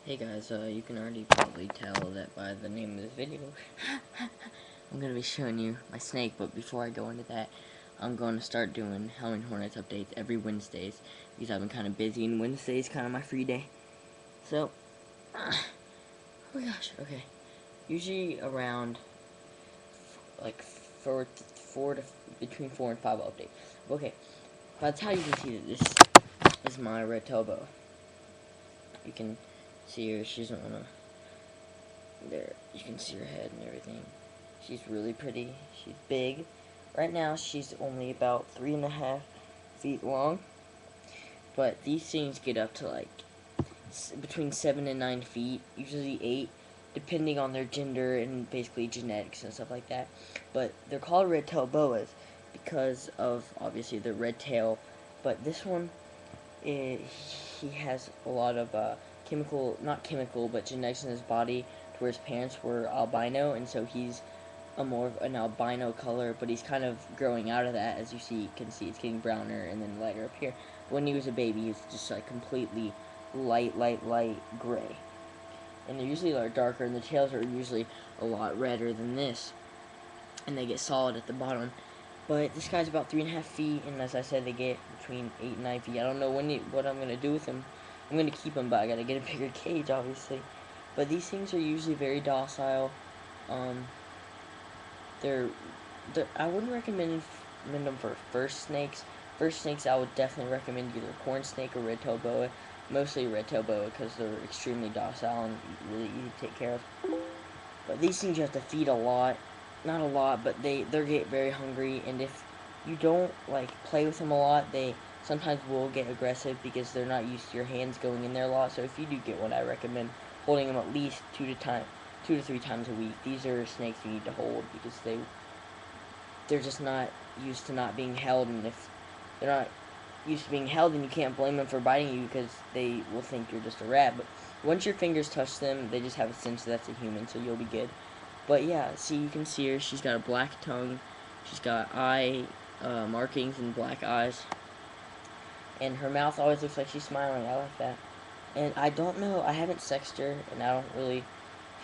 Hey guys, you can already probably tell that by the name of this video. I'm going to be showing you my snake, but before I go into that, I'm going to start doing Halloween Hornets updates every Wednesdays, because I've been kind of busy, and Wednesday's kind of my free day. So, oh my gosh, okay. Usually around, like, between 4 and 5 updates. Okay, that's how you can see that this is my red tailbow. You can see her, she doesn't want to. There, you can see her head and everything. She's really pretty. She's big. Right now, she's only about 3.5 feet long. But these things get up to like between 7 and 9 feet, usually 8, depending on their gender and basically genetics and stuff like that. But they're called red-tailed boas because of obviously the red tail. But this one, he has a lot of not chemical, but genetics in his body, to where his parents were albino, and so he's a more of an albino color, but he's kind of growing out of that. As you can see it's getting browner and then lighter up here. When he was a baby, he was just like completely light gray. And they're usually a lot darker, and the tails are usually a lot redder than this, and they get solid at the bottom. But this guy's about 3.5 feet, and as I said, they get between 8 and 9 feet. I don't know what I'm gonna do with him. I'm gonna keep him, but I gotta get a bigger cage, obviously. But these things are usually very docile. They're I wouldn't recommend them for first snakes. First snakes, I would definitely recommend either corn snake or red-tailed boa. Mostly red-tailed boa because they're extremely docile and really easy to take care of. But these things you have to feed a lot. Not a lot, but they get very hungry, and if you don't like play with them a lot, they sometimes will get aggressive because they're not used to your hands going in there a lot. So if you do get one, I recommend holding them at least 2 to 3 times a week. These are snakes you need to hold because they're just not used to not being held, and if they're not used to being held, then you can't blame them for biting you because they will think you're just a rat. But once your fingers touch them, they just have a sense that that's a human, so you'll be good. But yeah, see, you can see her. She's got a black tongue. She's got eye markings and black eyes. And her mouth always looks like she's smiling. I like that. And I don't know. I haven't sexed her, and I don't really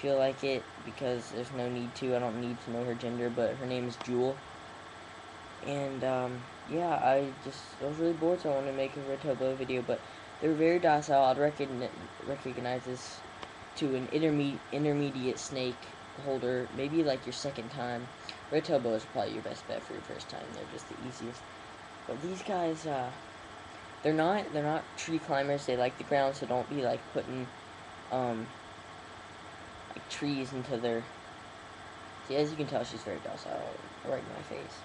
feel like it because there's no need to. I don't need to know her gender, but her name is Jewel. And yeah, I was really bored, so I wanted to make a red-tailed boa video. But they're very docile. I'd recognize this to an intermediate snake holder, maybe like your second time. Red-tailed boa is probably your best bet for your first time. They're just the easiest. But these guys, they're not tree climbers. They like the ground, so don't be like putting like trees into their. See, as you can tell, she's very docile, right in my face.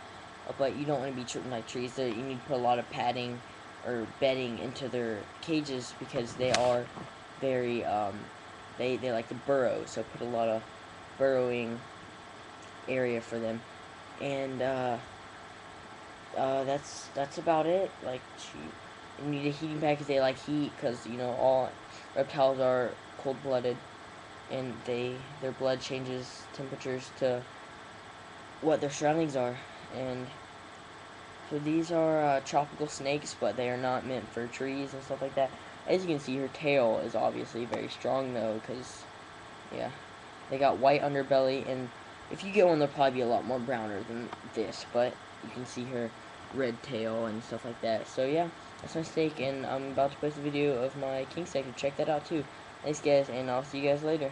But you don't want to be tripping like trees. You need to put a lot of padding or bedding into their cages because they are very they like to burrow. So put a lot of burrowing area for them, and that's about it. Like, you need a heating pad because they like heat, because you know all reptiles are cold-blooded, and their blood changes temperatures to what their surroundings are. And so these are tropical snakes, but they are not meant for trees and stuff like that. As you can see, her tail is obviously very strong though, because yeah, they got white underbelly, and if you get one, they'll probably be a lot more browner than this, but you can see her red tail and stuff like that. So yeah, that's my snake, and I'm about to post a video of my king snake, so check that out too. Thanks guys, and I'll see you guys later.